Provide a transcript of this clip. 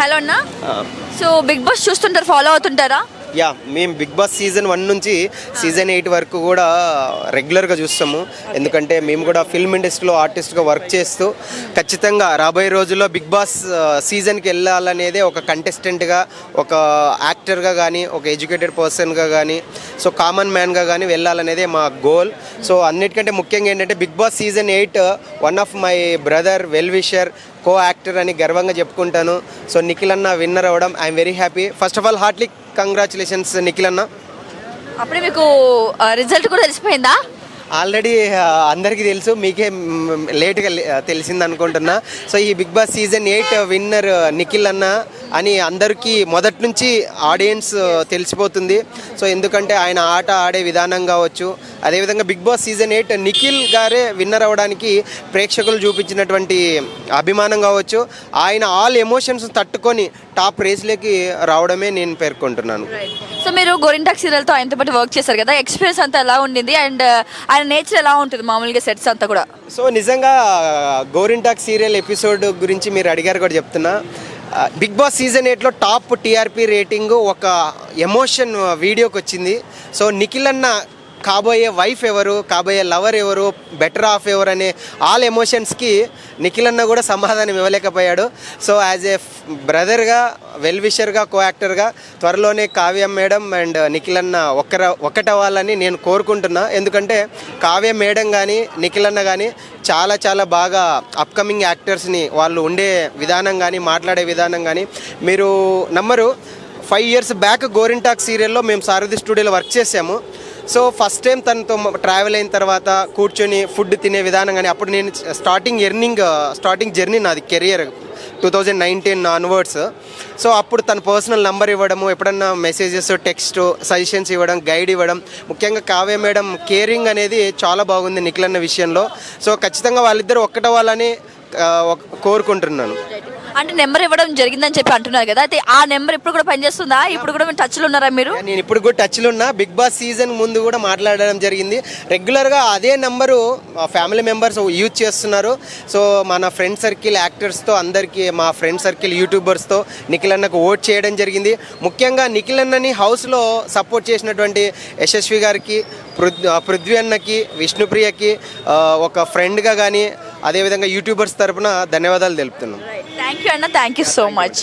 Hello అన్న. So big boss చూస్తుంటారు, follow అవుతుంటారా? Yeah, మేము బిగ్ బాస్ సీజన్ 1 నుంచి సీజన్ 8 వరకు కూడా రెగ్యులర్గా చూస్తాము. ఎందుకంటే మేము కూడా ఫిల్మ్ ఇండస్ట్రీలో ఆర్టిస్ట్గా వర్క్ చేస్తూ ఖచ్చితంగా రాబోయే రోజుల్లో బిగ్ బాస్ సీజన్కి వెళ్ళాలనేదే ఒక కంటెస్టెంట్గా, ఒక యాక్టర్గా కానీ, ఒక ఎడ్యుకేటెడ్ పర్సన్గా కానీ, సో కామన్ మ్యాన్గా కానీ వెళ్ళాలనేదే మా గోల్. సో అన్నిటికంటే ముఖ్యంగా ఏంటంటే big boss season 8 one of my brother well wisher co actor అని గర్వంగా చెప్పుకుంటాను. సో నిఖిల్ అన్న విన్నర్ అవ్వడం I'm very happy. First of all heartly congratulations Nikhil అన్న. అప్పుడే మీకు రిజల్ట్ కూడా తెలిసిపోయిందా? ఆల్రెడీ అందరికీ తెలుసు, మీకే లేట్గా తెలిసింది అనుకుంటున్నా. సో ఈ big boss season 8 winner Nikhil అన్న అని అందరికీ మొదటి నుంచి ఆడియన్స్ తెలిసిపోతుంది. సో ఎందుకంటే ఆయన ఆట ఆడే విధానం కావచ్చు, అదేవిధంగా బిగ్ బాస్ సీజన్ 8 నిఖిల్ గారే విన్నర్ అవ్వడానికి ప్రేక్షకులు చూపించినటువంటి అభిమానం కావచ్చు, ఆయన ఆల్ ఎమోషన్స్ తట్టుకొని టాప్ రేస్లోకి రావడమే నేను పేర్కొంటున్నాను. సో మీరు గోరింటాక్ సీరియల్తో ఆయనతో పాటు వర్క్ చేశారు కదా, ఎక్స్పీరియన్స్ అంతా ఎలా ఉండింది అండ్ ఆయన నేచర్ ఎలా ఉంటుంది మామూలుగా సెట్స్ అంతా కూడా? సో నిజంగా గోరింటాక్ సీరియల్ ఎపిసోడ్ గురించి మీరు అడిగారు కూడా చెప్తున్నా. బిగ్ బాస్ సీజన్ 8లో టాప్ టీఆర్పీ రేటింగ్ ఒక ఎమోషన్ వీడియోకి వచ్చింది. సో నిఖిల్ అన్న కాబోయే వైఫ్ ఎవరు, కాబోయే లవర్ ఎవరు, బెటర్ ఆఫ్ ఎవరు అనే ఆల్ ఎమోషన్స్కి నిఖిల్ అన్న కూడా సమాధానం ఇవ్వలేకపోయాడు. సో యాజ్ ఏ బ్రదర్గా, వెల్ విషర్గా, కో యాక్టర్గా త్వరలోనే కావ్య మేడం అండ్ నిఖిల్ అన్న ఒక్కటవ్వాలని నేను కోరుకుంటున్నా. ఎందుకంటే కావ్య మేడం కానీ, నిఖిల్ అన్న కానీ చాలా చాలా బాగా అప్కమింగ్ యాక్టర్స్ని, వాళ్ళు ఉండే విధానం కానీ, మాట్లాడే విధానం కానీ మీరు నమ్మరు. 5 years బ్యాక్ గోరింటాక్ సీరియల్లో మేము సారథి స్టూడియోలో వర్క్ చేసాము. సో ఫస్ట్ టైం తనతో ట్రావెల్ అయిన తర్వాత కూర్చొని ఫుడ్ తినే విధానం కానీ, అప్పుడు నేను స్టార్టింగ్ జర్నీ నాది కెరియర్ 2019 ఆన్వర్డ్స్. సో అప్పుడు తన పర్సనల్ నంబర్ ఇవ్వడము, ఎప్పుడన్నా మెసేజెస్, టెక్స్ట్, సజెషన్స్ ఇవ్వడం, గైడ్ ఇవ్వడం, ముఖ్యంగా కావ్య మేడం కేరింగ్ అనేది చాలా బాగుంది నిఖిల్ అన్న విషయంలో. సో ఖచ్చితంగా వాళ్ళిద్దరు ఒక్కటవ్వాలని కోరుకుంటున్నాను. అంటే నెంబర్ ఇవ్వడం జరిగిందని చెప్పి అంటున్నారు కదా, అయితే ఆ నెంబర్ ఇప్పుడు కూడా పనిచేస్తుందా? ఇప్పుడు కూడా టచ్లో ఉన్నారా మీరు? నేను ఇప్పుడు కూడా టచ్లో ఉన్నా. బిగ్ బాస్ సీజన్ ముందు కూడా మాట్లాడడం జరిగింది. రెగ్యులర్గా అదే నెంబరు ఫ్యామిలీ మెంబర్స్ యూజ్ చేస్తున్నారు. సో మన ఫ్రెండ్ సర్కిల్ యాక్టర్స్తో అందరికీ, మా ఫ్రెండ్ సర్కిల్ యూట్యూబర్స్తో నిఖిల్ అన్నకు ఓట్ చేయడం జరిగింది. ముఖ్యంగా నిఖిల్ అన్నని హౌస్లో సపోర్ట్ చేసినటువంటి యశస్వి గారికి, పృథ్వీ అన్నకి, విష్ణుప్రియకి ఒక ఫ్రెండ్గా కానీ, అదేవిధంగా యూట్యూబర్స్ తరపున ధన్యవాదాలు తెలుపుతున్నాం. థ్యాంక్ యూ అన్న, థ్యాంక్ యూ సో మచ్.